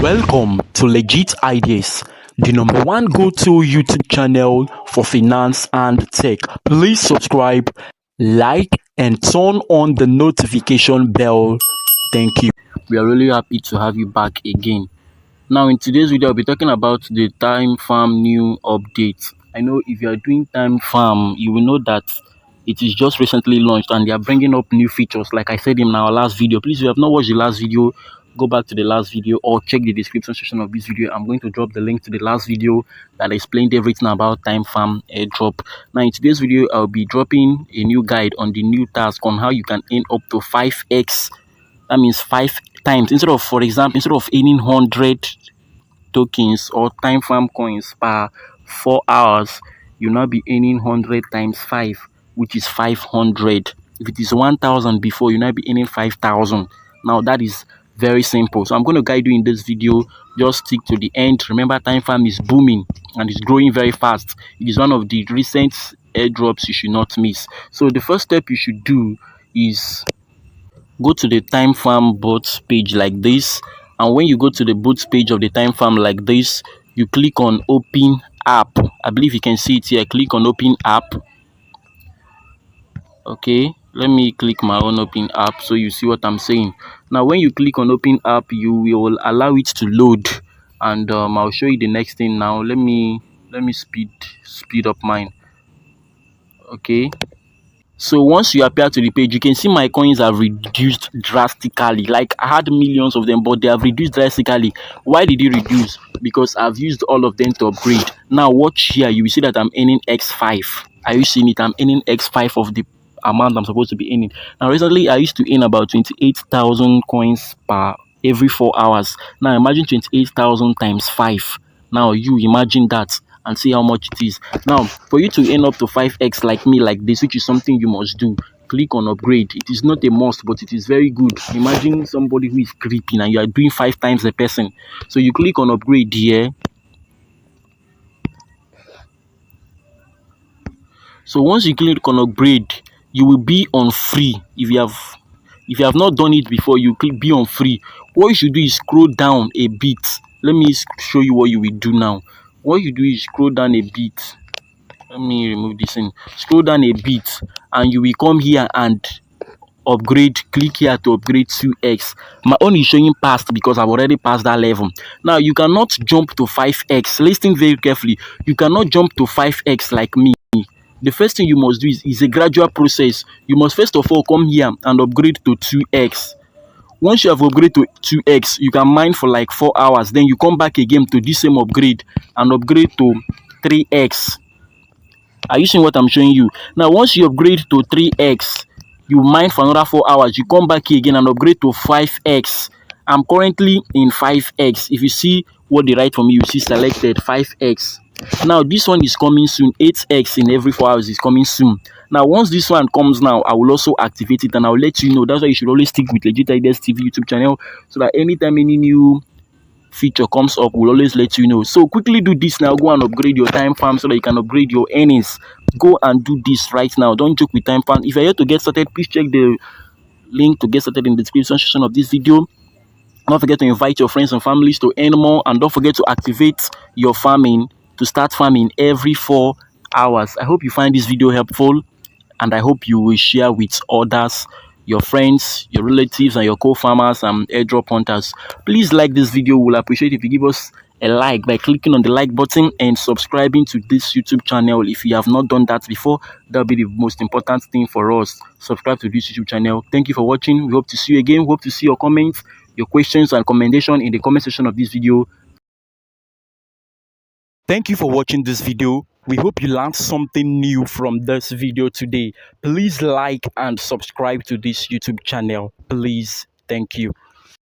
Welcome to Legit Ideas, the number one go-to YouTube channel for finance and tech. Please subscribe, like, and turn on the notification bell. Thank you. We are really happy to have you back again. Now, in today's video, I'll be talking about the timefarm new update. I know if you are doing timefarm, you will know that it is just recently launched and they are bringing up new features. Like I said in our last video, please, if you have not watched the last video, go back to the last video or check the description section of this video. I'm going to drop the link to the last video that explained everything about timefarm airdrop. Now, in today's video, I'll be dropping a new guide on the new task on how you can earn up to 5x. That means 5 times. Instead of, for example, instead of earning 100 tokens or timefarm coins per 4 hours, you now be earning 100 times 5, which is 500. If it is 1,000 before, you now be earning 5,000. Now that is very simple. So I'm going to guide you in this video. Just stick to the end. Remember, timefarm is booming and it's growing very fast. It is one of the recent airdrops you should not miss. So the first step you should do is go to the timefarm bot page like this, and when you go to the bot page of the timefarm like this, you click on open app. I believe you can see it here. Click on open app. Okay, let me click my own open app so you see what I'm saying. Now when you click on open app, you will allow it to load, and I'll show you the next thing. Now let me speed up mine. Okay, so once you appear to the page, you can see my coins have reduced drastically. Like I had millions of them, but they have reduced drastically. Why did it reduce? Because I've used all of them to upgrade. Now watch here, you will see that I'm earning x5. Are you seeing it? I'm earning x5 of the amount I'm supposed to be earning. Now recently I used to earn about 28,000 coins per every 4 hours. Now imagine 28,000 times 5. Now you imagine that and see how much it is. Now for you to earn up to 5x like me like this, which is something you must do, click on upgrade. It is not a must, but it is very good. Imagine somebody who is creeping and you are doing 5 times the person. So you click on upgrade here. So once you click on upgrade, you will be on free. If you have not done it before, you click be on free. What you should do is scroll down a bit. Let me show you what you will do now. What you do is scroll down a bit. Let me remove this in. Scroll down a bit and you will come here and upgrade. Click here to upgrade 2x. My own is showing past because I've already passed that level. Now you cannot jump to 5x. Listen very carefully. You cannot jump to 5x like me. The first thing you must do is a gradual process. You must first of all come here and upgrade to 2x. Once you have upgraded to 2x, you can mine for like 4 hours. Then you come back again to this same upgrade and upgrade to 3x. Are you seeing what I'm showing you? Now once you upgrade to 3x, you mine for another 4 hours. You come back again and upgrade to 5x. I'm currently in 5x. If you see what they write for me, you see selected 5x. Now this one is coming soon. 8x in every 4 hours is coming soon. Now once this one comes now, I will also activate it and I will let you know. That's why you should always stick with Legit Ideas TV YouTube channel, so that anytime any new feature comes up, we'll always let you know. So quickly do this now. Go and upgrade your timefarm so that you can upgrade your earnings. Go and do this right now. Don't joke with timefarm. If you're here to get started, please check the link to get started in the description section of this video. Don't forget to invite your friends and families to earn more, and don't forget to activate your farming to start farming every 4 hours. I hope you find this video helpful, and I hope you will share with others, your friends, your relatives, and your co-farmers and airdrop hunters. Please like this video. We'll appreciate if you give us a like by clicking on the like button and subscribing to this YouTube channel. If you have not done that before, that'll be the most important thing for us. Subscribe to this YouTube channel. Thank you for watching. We hope to see you again. We hope to see your comments, your questions, and commendation in the comment section of this video. Thank you for watching this video. We hope you learned something new from this video today. Please like and subscribe to this YouTube channel. Please. Thank you.